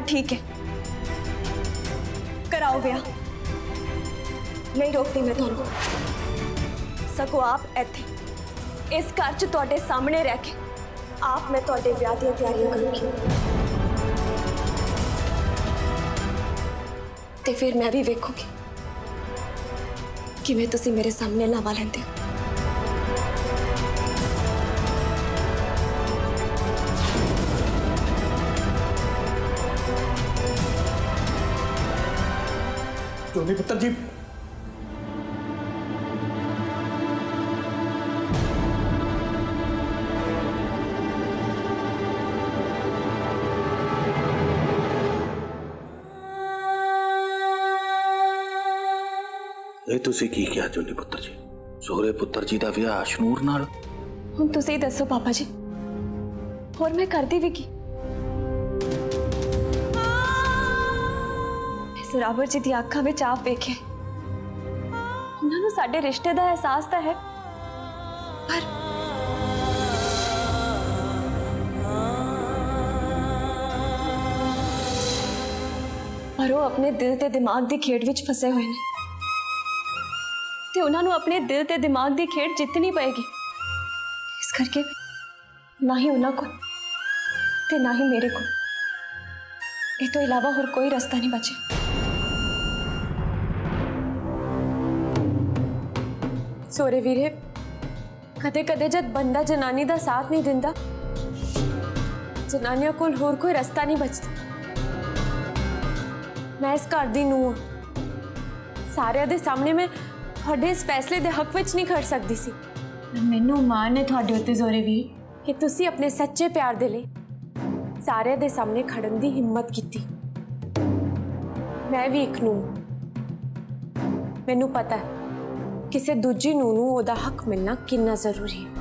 ठीक है, कराओ ब्याह। नहीं रोकती मैं तुहानू, सगों आप इत्थे इस घर च तुहाडे सामने रह के आप मैं तुहाडे ब्याह दी तैयारियां करूंगी। ते फिर मैं भी वेखूंगी किवें तुसीं मेरे सामने लावा लैंदे हो। जोनी पुत्र जी, ਇਹ ਤੁਸੀਂ ਕੀ ਕਿਹਾ ਜੋਨੀ ਪੁੱਤਰ ਜੀ? ਸੋਹਰੇ ਪੁੱਤਰ ਜੀ ਦਾ ਵਿਆਹ ਅਸ਼ਨੂਰ ਨਾਲ? ਹੁਣ ਤੁਸੀਂ ਦੱਸੋ ਪਾਪਾ ਜੀ, ਹੋਰ ਮੈਂ ਕਰਦੀ ਵੀ ਕੀ? ਜ਼ੋਰਾਵਰ ਜੀ ਦੀ ਅੱਖਾਂ ਵਿੱਚ ਆਪ ਵੇਖੇ, ਉਹਨਾਂ ਨੂੰ ਸਾਡੇ ਰਿਸ਼ਤੇ ਦਾ ਅਹਿਸਾਸ ਤਾਂ ਹੈ, ਪਰ ਉਹ ਆਪਣੇ ਦਿਲ ਤੇ ਦਿਮਾਗ ਦੀ ਖੇਡ ਵਿੱਚ ਫਸੇ ਹੋਏ ਨੇ ਤੇ ਉਹਨਾਂ ਨੂੰ ਆਪਣੇ ਦਿਲ ਤੇ ਦਿਮਾਗ ਦੀ ਖੇਡ ਜਿੱਤਣੀ ਪਏਗੀ। ਇਸ ਕਰਕੇ ਨਾ ਹੀ ਉਹਨਾਂ ਕੋਲ ਤੇ ਨਾ ਹੀ ਮੇਰੇ ਕੋਲ ਇਹ ਤੋਂ ਇਲਾਵਾ ਹੋਰ ਕੋਈ ਰਸਤਾ ਨਹੀਂ ਬਚਿਆ। ਸੋਰੇ ਵੀਰੇ, ਕਦੇ ਕਦੇ ਜਦ ਬੰਦਾ ਜਨਾਨੀ ਦਾ ਸਾਥ ਨਹੀਂ ਦਿੰਦਾ, ਜਨਾਨੀਆਂ ਕੋਲ ਹੋਰ ਕੋਈ ਰਸਤਾ ਨਹੀਂ ਬਚਦਾ। ਮੈਂ ਇਸ ਘਰ ਦੀ ਨੂੰਹ ਹਾਂ, ਸਾਰਿਆਂ ਦੇ ਸਾਹਮਣੇ ਮੈਂ ਤੁਹਾਡੇ ਇਸ ਫੈਸਲੇ ਦੇ ਹੱਕ ਵਿੱਚ ਨਹੀਂ ਖੜ ਸਕਦੀ ਸੀ। ਮੈਨੂੰ ਮਾਣ ਹੈ ਤੁਹਾਡੇ ਉੱਤੇ ਜ਼ੋਰੇ ਵੀਰ ਕਿ ਤੁਸੀਂ ਆਪਣੇ ਸੱਚੇ ਪਿਆਰ ਦੇ ਲਈ ਸਾਰਿਆਂ ਦੇ ਸਾਹਮਣੇ ਖੜਨ ਦੀ ਹਿੰਮਤ ਕੀਤੀ। ਮੈਂ ਵੀ ਇੱਕ ਨੂੰਹ, ਮੈਨੂੰ ਪਤਾ ਹੈ ਕਿਸੇ ਦੂਜੀ ਨੂੰਹ ਨੂੰ ਉਹਦਾ ਹੱਕ ਮਿਲਣਾ ਕਿੰਨਾ ਜ਼ਰੂਰੀ ਹੈ।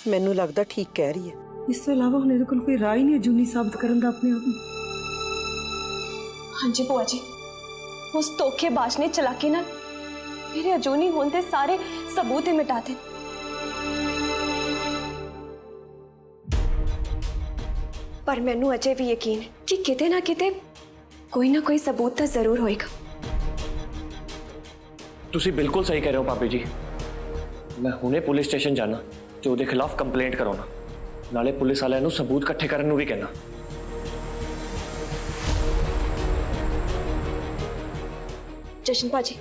ਮੈਨੂੰ ਲੱਗਦਾ ਠੀਕ ਕਹਿ ਰਹੀ ਹੈ। ਇਸ ਤੋਂ ਇਲਾਵਾ ਹੁਣ ਇਹਦੇ ਕੋਲ ਕੋਈ ਰਾਹ ਹੀ ਨਹੀਂ ਜੂਨੀ ਸਾਬਤ ਕਰਨ ਦਾ ਆਪਣੇ ਆਪ ਨੂੰ। हाँ जी बुआ जी, उस धोखेबाज ने चलाकी नाल मेरे अजूनी होने के सारे सबूत ही मिटा दे। पर मैनू अजे भी यकीन है कि किते ना किते कोई ना कोई सबूत तो जरूर होएगा। तुसी बिल्कुल सही कह रहे हो भाभी जी, मैं हुणे पुलिस स्टेशन जाना ते उहदे खिलाफ कंप्लेंट कराउणा, नाले पुलिस वालियां नूं सबूत इकट्ठे करन नूं भी कहना। जशन भाजी,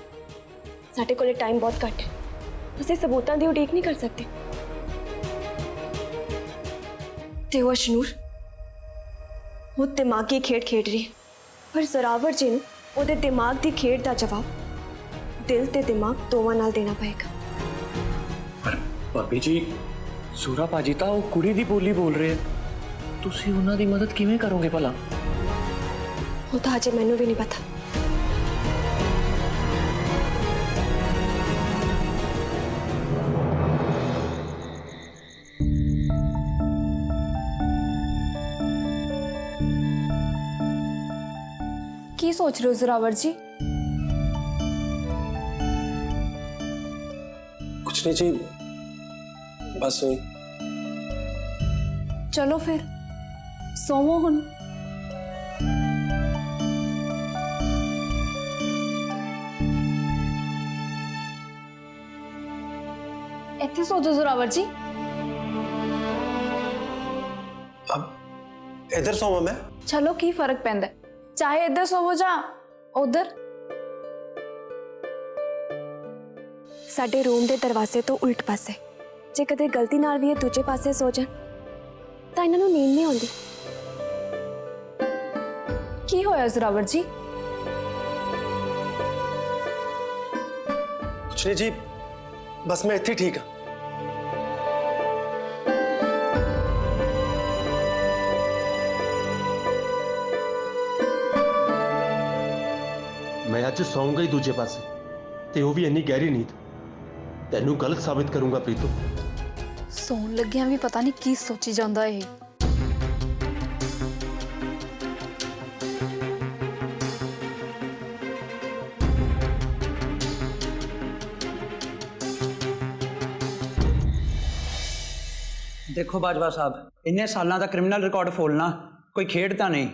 साडे कोले टाइम बहुत घट है, असीं सबूतां दी उड़ीक नहीं कर सकते। ते वो अशनूर वो दिमागी खेड खेड रही है, पर जोरावर जी नूं उहदे दिमाग दी खेड दा जवाब दिल ते दिमाग दोवां नाल देना पएगा। पर भाभी जी, सूरा भाजी तो वो कुड़ी दी बोली बोल रहे हैं, तुसी उन्हां दी मदद किवें करोगे भला? वो तो अजे मैनू भी नहीं पता। की सोच रहे हो जोरावर जी? कुछ नहीं जी, बस वही। चलो फिर सोवो हुण। इत्थे सो जाओ जोरावर जी। अब इधर सोवा मैं? चलो की फर्क पैंदा, चाहे इधर सोवो जा उधर। साडे रूम दे दरवाजे तो उल्ट पासे जे कदे गलती नाल भी ये दूजे पासे सो जान तां इन्हां नूं नींद नहीं आउंदी। की होया जोरावर जी? कुछ नहीं जी, बस मैं इतनी ठीक हाँ। मैं ਅੱਜ ਸੌਂਗਾ ਹੀ ਦੂਜੇ ਪਾਸੇ ਤੇ ਉਹ ਵੀ ਇੰਨੀ ਗਹਿਰੀ ਨੀਂਦ ਤੈਨੂੰ ਗਲਤ ਸਾਬਿਤ ਕਰੂੰਗਾ ਪ੍ਰੀਤੋ। ਸੌਣ ਲੱਗਿਆਂ ਵੀ ਪਤਾ ਨਹੀਂ ਕੀ ਸੋਚੀ ਜਾਂਦਾ ਇਹ। ਦੇਖੋ ਬਾਜਵਾ ਸਾਹਿਬ, ਇੰਨੇ ਸਾਲਾਂ ਦਾ ਕ੍ਰਿਮੀਨਲ ਰਿਕਾਰਡ ਫੋਲਣਾ ਕੋਈ ਖੇਡ ਤਾਂ ਨਹੀਂ,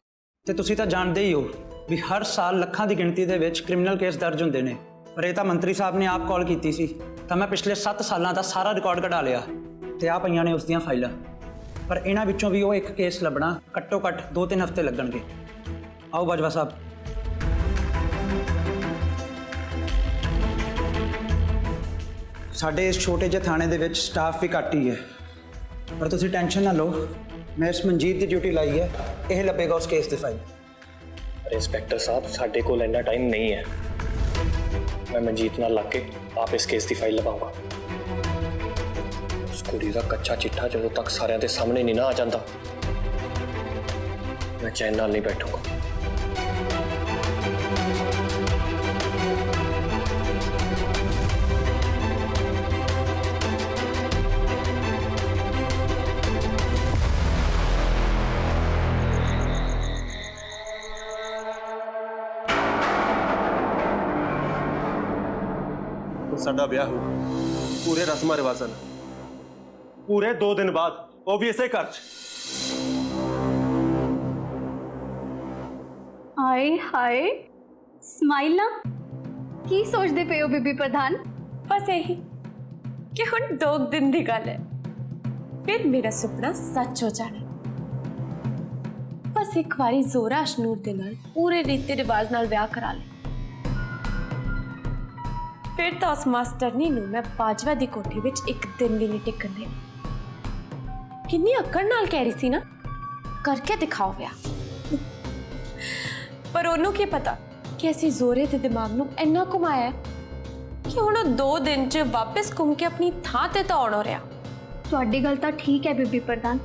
ਤੇ ਤੁਸੀਂ ਤਾਂ ਜਾਣਦੇ ਹੀ ਹੋ ਵੀ ਹਰ ਸਾਲ ਲੱਖਾਂ ਦੀ ਗਿਣਤੀ ਦੇ ਵਿੱਚ ਕ੍ਰਿਮੀਨਲ ਕੇਸ ਦਰਜ ਹੁੰਦੇ ਨੇ। ਪਰ ਇਹ ਤਾਂ ਮੰਤਰੀ ਸਾਹਿਬ ਨੇ ਆਪ ਕਾਲ ਕੀਤੀ ਸੀ ਤਾਂ ਮੈਂ ਪਿਛਲੇ 7 ਸਾਲਾਂ ਦਾ ਸਾਰਾ ਰਿਕਾਰਡ ਕਢਾ ਲਿਆ ਤੇ ਆ ਪਈਆਂ ਨੇ ਉਸ ਦੀਆਂ ਫਾਈਲਾਂ। ਪਰ ਇਹਨਾਂ ਵਿੱਚੋਂ ਵੀ ਉਹ ਇੱਕ ਕੇਸ ਲੱਭਣਾ ਘੱਟੋ ਘੱਟ 2-3 ਹਫ਼ਤੇ ਲੱਗਣਗੇ। ਆਓ ਬਾਜਵਾ ਸਾਹਿਬ। ਸਾਡੇ ਇਸ ਛੋਟੇ ਜਿਹੇ ਥਾਣੇ ਦੇ ਵਿੱਚ ਸਟਾਫ ਵੀ ਘੱਟ ਹੀ ਹੈ, ਪਰ ਤੁਸੀਂ ਟੈਨਸ਼ਨ ਨਾ ਲਓ, ਮੈਂ ਇਸ ਮਨਜੀਤ ਦੀ ਡਿਊਟੀ ਲਾਈ ਹੈ, ਇਹ ਲੱਭੇਗਾ ਉਸ ਕੇਸ ਦੀ ਫਾਈਲ। ਪਰ ਇੰਸਪੈਕਟਰ ਸਾਹਿਬ ਸਾਡੇ ਕੋਲ ਇੰਨਾ ਟਾਈਮ ਨਹੀਂ ਹੈ। ਮੈਂ ਮਨਜੀਤ ਨਾਲ ਲੱਗ ਕੇ ਆਪ ਇਸ ਕੇਸ ਦੀ ਫਾਈਲ ਲਵਾਉਂਗਾ। ਉਸ ਕੁੜੀ ਦਾ ਕੱਚਾ ਚਿੱਠਾ ਜਦੋਂ ਤੱਕ ਸਾਰਿਆਂ ਦੇ ਸਾਹਮਣੇ ਨਹੀਂ ਨਾ ਆ ਜਾਂਦਾ, ਮੈਂ ਚੈਨ ਨਾਲ ਨਹੀਂ ਬੈਠੂੰਗਾ। ਸਾਡਾ ਵਿਆਹ ਹੋ ਪੂਰੇ ਰਸਮਾਂ ਰਿਵਾਜ਼ਾਂ ਨਾਲ, ਪੂਰੇ 2 ਦਿਨ ਬਾਅਦ, ਉਹ ਵੀ ਇਸੇ ਘਰ 'ਚ। ਹਾਏ ਹਾਏ ਸਮਾਈਲਾ, ਕੀ ਸੋਚਦੇ ਪਏ ਹੋ ਬੀਬੀ ਪ੍ਰਧਾਨ? बस यही कि हुण 2 दिन की गल है, फिर मेरा सुपना सच हो जाना। बस एक बारी जोरा अशनूर दे नाल पूरे रीति रिवाज नाल ब्याह करा ले, फिर तो उस मास्टरनी नूं मैं बाजवा दी कोठी विच एक दिन भी नहीं टिकन देना। किन्नी अक्कड़ नाल कह रही सी ना, करके दिखाओ ब्याह। पर ओनू की पता कि असीं जोरे दे दिमाग नूं इन्ना घुमाया कि हुण 2 दिन च वापस घूम के अपनी थां ते तो आउण हो रहा। ਤੁਹਾਡੀ ਗੱਲ ਤਾਂ ਠੀਕ ਹੈ ਬੀਬੀ ਪ੍ਰਧਾਨ,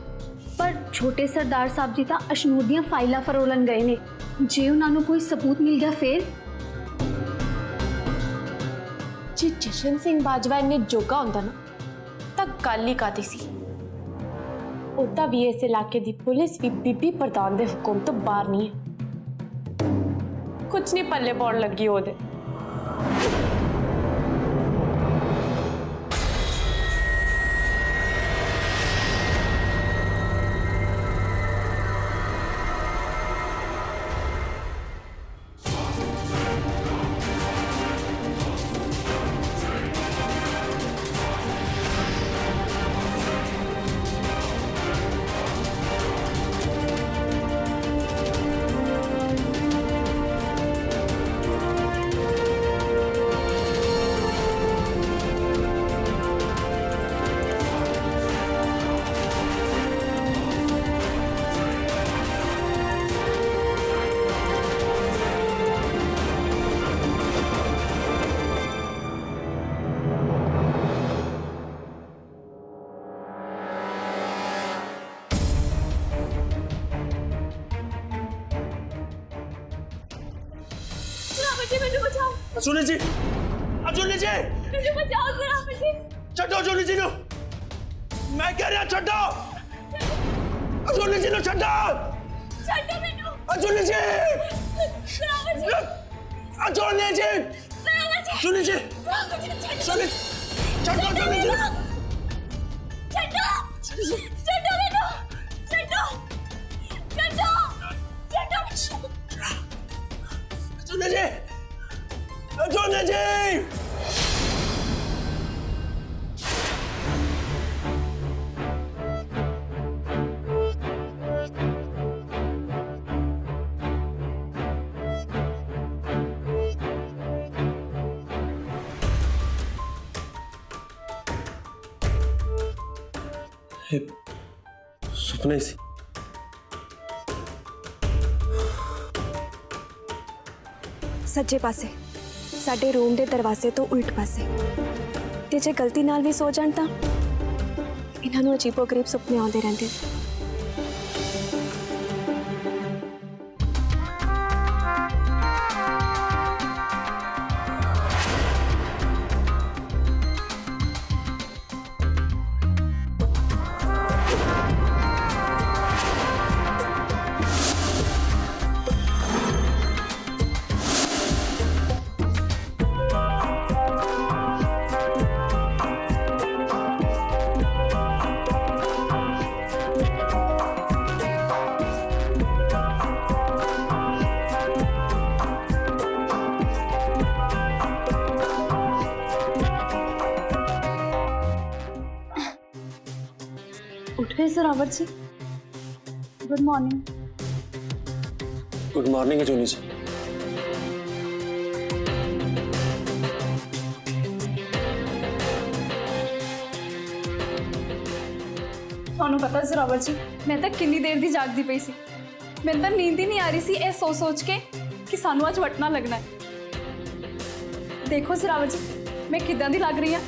ਪਰ ਛੋਟੇ ਸਰਦਾਰ ਸਾਹਿਬ ਜੀ ਤਾਂ ਅਸ਼ਨੂਰ ਦੀਆਂ ਫਾਈਲਾਂ ਫਰੋਲਣ ਗਏ ਨੇ। ਜੇ ਉਹਨਾਂ ਨੂੰ ਕੋਈ ਸਬੂਤ ਮਿਲ ਗਿਆ ਫਿਰ? जे जशन सिंह बाजवा इन्ने जोगा होंदा ना तां गल ही काती सी। उदा भी इस इलाके दी पुलिस भी बीबी प्रधान दे हुक्म तो बाहर नहीं है। कुछ नहीं पल्ले पौन लगी ओदे। जूली जी, जूली जी, मुझे बचाओ जरा मुझे। छड्डो जूली जी नु, मैं कह रहा छड्डो, जूली जी नु छड्डो, छड्डो मैनू, जूली जी, जूली जी, जूली जी, जूली, छड्डो जूली जी, छड्डो, छड्डो मैनू, छड्डो, छड्डो, छड्डो, जूली जी, जूली जी। सुपना ही सी। सज्जे पासे साडे रूम दे दरवाजे तो उल्ट पासे ਤੇ ਜੇ ਗਲਤੀ ਨਾਲ ਵੀ ਸੋ ਜਾਣ ਤਾਂ ਇਹਨਾਂ ਨੂੰ ਅਜੀਬੋ-ਗਰੀਬ ਸੁਪਨੇ ਆਉਂਦੇ ਰਹਿੰਦੇ। उठ गए सरावर जी? Good morning. गुड मॉर्निंग है जूनी जी। ਤੁਹਾਨੂੰ ਪਤਾ ਜ਼ਰਾਵਰ ਜੀ, ਮੈਂ ਤਾਂ ਕਿੰਨੀ ਦੇਰ ਦੀ ਜਾਗਦੀ ਪਈ ਸੀ। ਮੈਨੂੰ ਤਾਂ ਨੀਂਦ ਹੀ ਨਹੀਂ ਆ ਰਹੀ ਸੀ ਇਹ ਸੋਚ ਕੇ ਕਿ ਸਾਨੂੰ ਅੱਜ ਵਟਣਾ ਲੱਗਣਾ ਹੈ। ਦੇਖੋ ਜ਼ਰਾਵਰ ਜੀ, ਮੈਂ ਕਿਦਾਂ ਦੀ ਲੱਗ ਰਹੀ ਹਾਂ।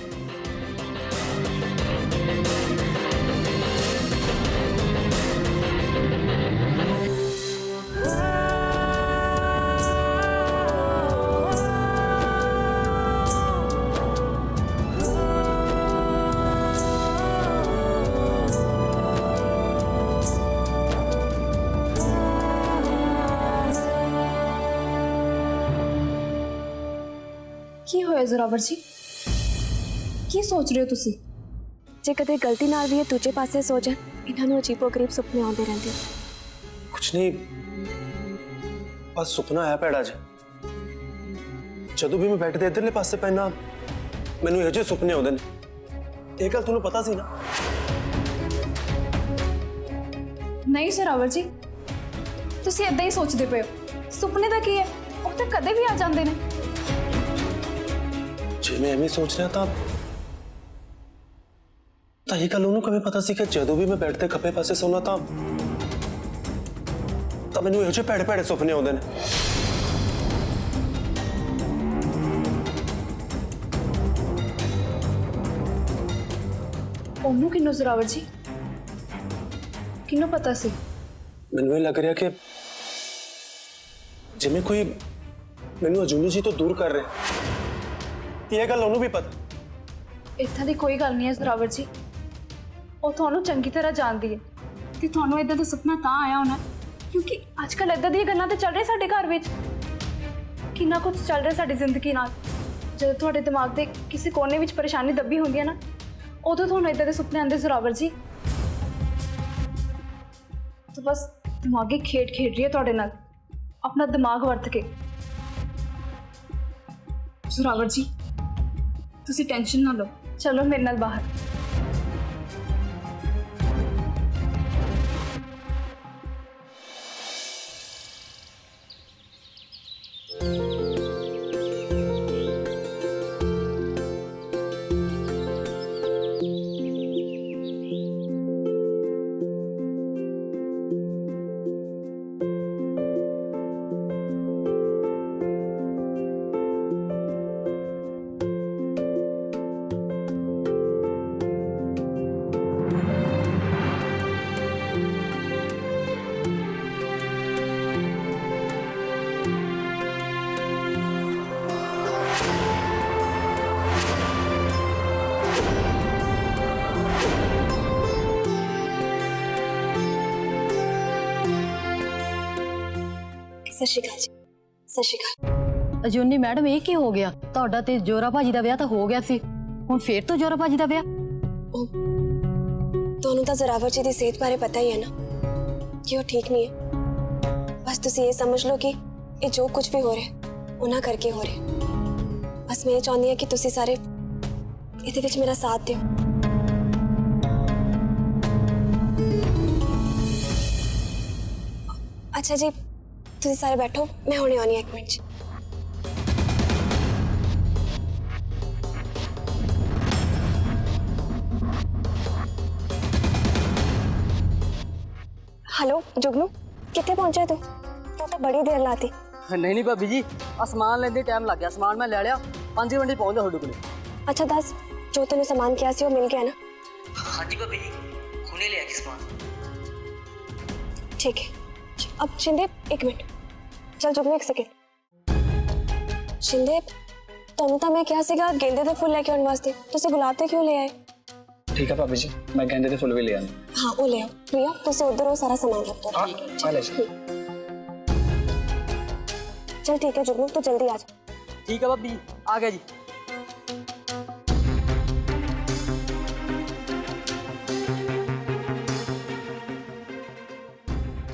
ਕੀ ਹੋਇਆ ਜ਼ਰਾਵਰ ਜੀ? ਕੀ ਸੋਚ ਰਹੇ ਹੋ ਤੁਸੀਂ? ਜੇ ਕਦੇ ਗਲਤੀ ਨਾਲ ਵੀ ਇਹ ਦੂਜੇ ਪਾਸੇ ਸੋ ਜਾਣ ਇਹਨਾਂ ਨੂੰ ਅਜੀਬੋ-ਗਰੀਬ ਸੁਪਨੇ ਆਉਂਦੇ ਰਹਿੰਦੇ। कुछ नहीं, बस सुपना आया भैड़ा ज। जदों भी मैं बैठ के इधरले पासे पैना मैनू इहो जिहे सुपने आउंदे ने। ਇਹ ਗੱਲ ਤੁਹਾਨੂੰ ਪਤਾ ਸੀ ਨਾ? ਨਹੀਂ ਜ਼ਰਾਵਰ ਜੀ, ਤੁਸੀਂ ਇਦਾਂ ਹੀ ਸੋਚਦੇ ਪਏ ਹੋ। ਸੁਪਨੇ ਦਾ ਕੀ ਹੈ, ਉਹ ਤਾਂ ਕਦੇ ਵੀ ਆ ਜਾਂਦੇ ਨੇ। ਜੇ ਮੈਂ ਐਵੇਂ ਸੋਚ ਰਿਹਾ ਤਾਂ ਇਹ ਗੱਲ ਉਹਨੂੰ ਕਿਵੇਂ ਪਤਾ ਸੀ ਕਿ ਜਦੋਂ ਵੀ ਮੈਂ ਬੈੱਡ ਤੇ ਖੱਬੇ ਪਾਸੇ ਸੌਣਾ ਤਾਂ ਮੈਨੂੰ ਇਹੋ ਜਿਹੇ ਭੈੜੇ ਭੈੜੇ ਸੁਪਨੇ ਆਉਂਦੇ ਨੇ। ਉਹਨੂੰ ਕਿੰਨੂੰ ਜ਼ਰਾਵਰ ਜੀ? ਕਿੰਨੂੰ ਪਤਾ ਸੀ? ਮੈਨੂੰ ਇਹ ਲੱਗ ਰਿਹਾ ਕਿ ਜਿਵੇਂ ਕੋਈ ਮੈਨੂੰ ਅਜੂਨੀ ਜੀ ਤੋਂ ਦੂਰ ਕਰ ਰਿਹਾ ਤੇ ਇਹ ਗੱਲ ਉਹਨੂੰ ਵੀ ਪਤਾ। ਇੱਥਾਂ ਦੀ ਕੋਈ ਗੱਲ ਨਹੀਂ ਹੈ ਜ਼ਰਾਵਰ ਜੀ। ਉਹ ਤੁਹਾਨੂੰ ਚੰਗੀ ਤਰ੍ਹਾਂ ਜਾਣਦੀ ਹੈ ਕਿ ਤੁਹਾਨੂੰ ਇਦਾਂ ਦਾ ਸੁਪਨਾ ਤਾਂ ਆਇਆ ਹੋਣਾ ਕਿਉਂਕਿ ਅੱਜ ਕੱਲ੍ਹ ਇਦਾਂ ਦੀਆਂ ਗੱਲਾਂ ਤੇ ਚੱਲ ਰਹੀਆਂ ਸਾਡੇ ਘਰ ਵਿੱਚ। ਕਿੰਨਾ ਕੁਝ ਚੱਲ ਰਿਹਾ ਸਾਡੀ ਜ਼ਿੰਦਗੀ ਨਾਲ। ਜਦੋਂ ਤੁਹਾਡੇ ਦਿਮਾਗ ਦੇ ਕਿਸੇ ਕੋਨੇ ਵਿੱਚ ਪਰੇਸ਼ਾਨੀ ਦੱਬੀ ਹੁੰਦੀ ਹੈ ਨਾ, ਉਦੋਂ ਤੁਹਾਨੂੰ ਇਦਾਂ ਦੇ ਸੁਪਨੇ ਆਉਂਦੇ ਜ਼ਰਾਵਰ ਜੀ। ਤਾਂ ਬਸ ਦਿਮਾਗੀ ਖੇਡ ਖੇਡ ਰਹੀ ਹੈ ਤੁਹਾਡੇ ਨਾਲ, ਆਪਣਾ ਦਿਮਾਗ ਵਰਤ ਕੇ। ਜ਼ਰਾਵਰ ਜੀ, ਤੁਸੀਂ ਟੈਨਸ਼ਨ ਨਾ ਲਓ, ਚਲੋ ਮੇਰੇ ਨਾਲ ਬਾਹਰ। ਸਤਿ ਸ਼੍ਰੀ ਅਕਾਲ ਜੀ। ਸਤਿ ਸ਼੍ਰੀ ਅਕਾਲ। ਅਜੂਨੀ ਮੈਡਮ, ਇਹ ਕੀ ਹੋ ਗਿਆ? ਤੁਹਾਡਾ ਤੇ ਜੋਰਾ ਭਾਜੀ ਦਾ ਵਿਆਹ ਤਾਂ ਹੋ ਗਿਆ ਸੀ, ਹੁਣ ਫੇਰ ਤੋਂ ਜੋਰਾ ਭਾਜੀ ਦਾ ਵਿਆਹ? ਤੁਹਾਨੂੰ ਤਾਂ ਜ਼ਰਾਵਰ ਜੀ ਦੀ ਸਿਹਤ ਬਾਰੇ ਪਤਾ ਹੀ ਹੈ ਨਾ ਕਿ ਉਹ ਠੀਕ ਨਹੀਂ ਹੈ। ਬਸ ਤੁਸੀਂ ਇਹ ਸਮਝ ਲਓ ਕਿ ਇਹ ਜੋ ਕੁਝ ਵੀ ਹੋ ਰਿਹਾ ਉਹਨਾਂ ਕਰਕੇ ਹੋ ਰਿਹਾ। ਬਸ ਮੈਂ ਇਹ ਚਾਹੁੰਦੀ ਹਾਂ ਕਿ ਤੁਸੀਂ ਸਾਰੇ ਇਹਦੇ ਵਿੱਚ ਮੇਰਾ ਸਾਥ ਦਿਓ। ਅੱਛਾ ਜੀ, ਤੁਸੀਂ ਸਾਰੇ ਬੈਠੋ, ਮੈਂ ਹੁਣੇ ਆਉਣੀ ਹਾਂ 1 ਮਿੰਟ 'ਚ। हेलो जुगनू, कितने पहुंचे तू? तो बड़ी देर लाती। नहीं भाभी जी, आ समान लेंदे टाइम लग गया। समान मैं ले लिया, 5 मिनट पहुंचदा ਤੁਹਾਡੇ ਕੋਲ। अच्छा दस जो तेन सामान किया सी वो मिल गया ना? हाँ जी भाभी जी, हुणे लिया कि सामान। ठीक है। अब शिंदे एक मिनट, चल चुप एक सेकेंड। शिंदे ਤੁਹਾਨੂੰ ਤਾਂ ਮੈਂ ਕਿਹਾ ਸੀਗਾ गेंदे ਦੇ फुल लेके आने वास्ते, ਤੁਸੀਂ गुलाब ਦੇ क्यों ले आए? ठीक है भाभी जी, मैं गेंदे के फुल भी ले आऊँ। हाँ वो ले आओ। प्रिया ਤੁਸੀਂ उधर वो सारा सामान रख दो। चले चल ठीक है जुगनू, तो जल्दी आ जा। ठीक है भाभी, आ गया जी।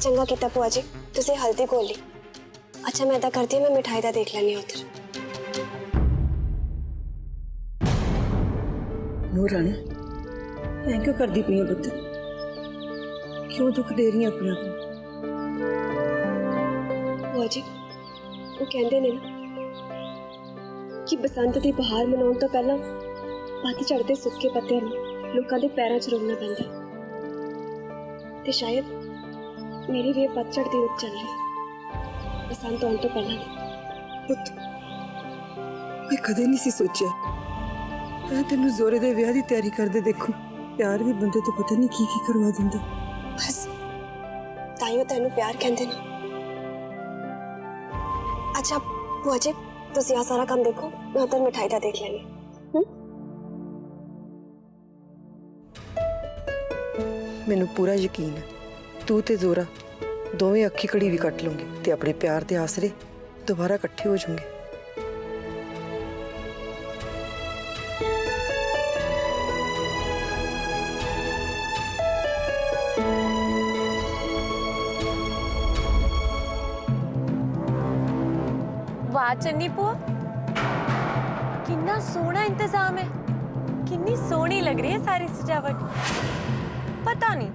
चंगा किता भूआ जी, तुसी हल्दी घोल ली। अच्छा मैं इदा करती हूँ, मैं मिठाई दा देख लैनी उधर। नूर रानी ऐ क्यों करदी पई है पुत्त? क्यों दुख दे रही है अपने आप को? भूआ जी वो कहते ने ना कि बसंत की बहार मनाउण तो पहला पत्त चढ़ते सुक्के पत्तियां नूं लोकां दे पैरां 'च रोकना पैंदा है। ते शायद मेरी भी पतझड़ दी रुत चल रही है, बसंत आने तो पहला। पुत्त मैं कदे नहीं सी सोचा मैं तेनू जोरे दे विआह दी तैयारी करदे देखूं। प्यार भी बंदे तो पता नहीं की करवा दिंदा। बस ताइयों तेनू प्यार कहंदे ने। अच्छा भूआ जी तुसी आ सारा काम देखो, मैं उधर मिठाई दा देख लेनी। ਮੈਨੂੰ ਪੂਰਾ ਯਕੀਨ ਹੈ ਤੂੰ ਤੇ ਜ਼ੋਰਾ ਦੋਵੇਂ ਅੱਖੀ ਕੜੀ ਵੀ ਕੱਟ ਲਓਗੇ ਤੇ ਆਪਣੇ ਪਿਆਰ ਦੇ ਆਸਰੇ ਦੁਬਾਰਾ ਇਕੱਠੇ ਹੋ ਜਾਓਗੇ। वाह चन्नी भूआ, कितना सोहना इंतजाम है, कितनी सोहनी लग रही है सारी सजावट। पता नहीं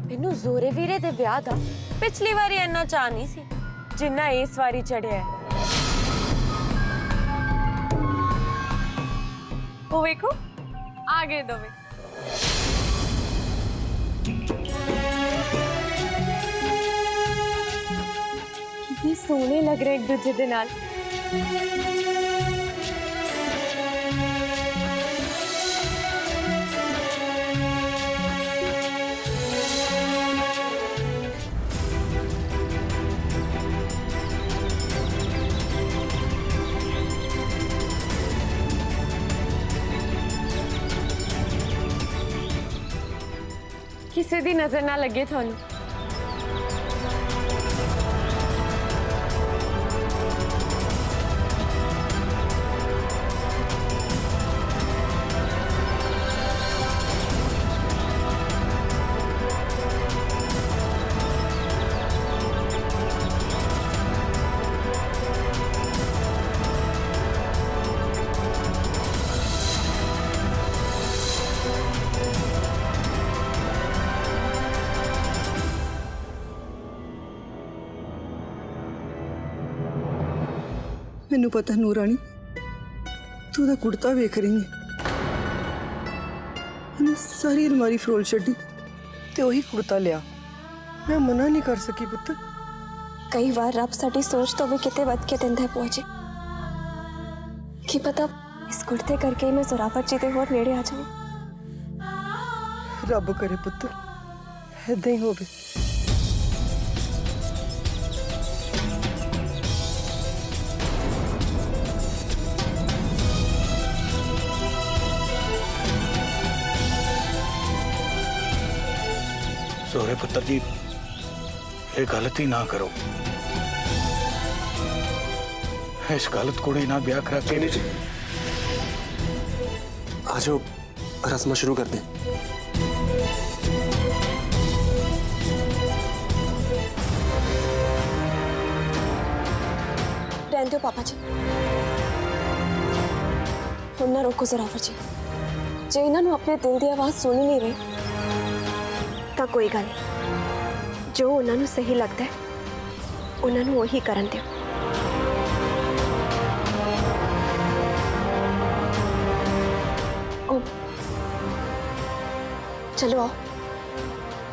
मैनू जोरे वीरे दे विआह दा पिछली बारी इन्ना चाह नहीं सी जिन्ना इस बारी चढ़िया है। वो देखो आ गए दोवे। कितने सोहने लग रहे एक दूजे दे नाल। किसी दी नजर ना लगे थानू। मैनू पता नूर रानी तू दा कुर्ता वेख रही है, मैंने सारी अलमारी फरोल छड्डी ਤੇ ਉਹੀ ਕੁੜਤਾ ਲਿਆ। ਮੈਂ ਮਨਾ ਨਹੀਂ ਕਰ ਸਕੀ ਪੁੱਤ। कई बार रब साडी सोच तो भी किते वध के दिंदा है भूआ जी। की पता इस कुर्ते करके ही मैं जोरावर जी दे होर नेड़े आ जाऊं। ਰੱਬ ਕਰੇ ਪੁੱਤ ਏਦਾਂ ਹੀ ਹੋਵੇ। सोरे पुत्र जी ये गलती ना करो, इस गलत कुड़ी ना ब्याह करा के। जी आ जाओ रस्म शुरू कर दें। रहने दो पापा जी, हुण ना रोको जोरावर जी। जे इन्होंने अपने दिल की आवाज सुनी नहीं रही तो कोई गल नहीं, जो उन्होंने सही लगता है उन्होंने वही करन दियो। चलो आओ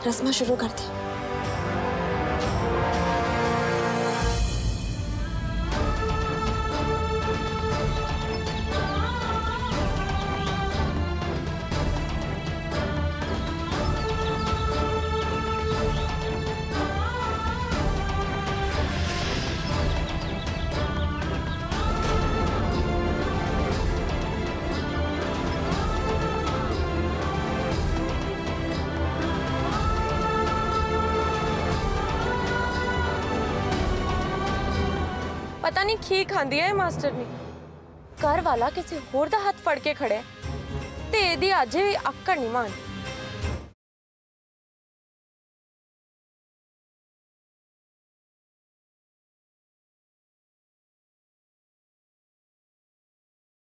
रस्म शुरू करते हैं। ਪਤਾ ਨਹੀਂ ਕੀ ਖਾਂਦੀ ਹੈ ਇਹ ਮਾਸਟਰਨੀ। ਘਰ ਵਾਲਾ ਕਿਸੇ ਹੋਰ ਦਾ ਹੱਥ ਫੜ ਕੇ ਖੜਿਆ ਤੇ ਇਹਦੀ ਅੱਜ ਵੀ ਆਕੜ ਨਹੀਂ ਮਾਨ।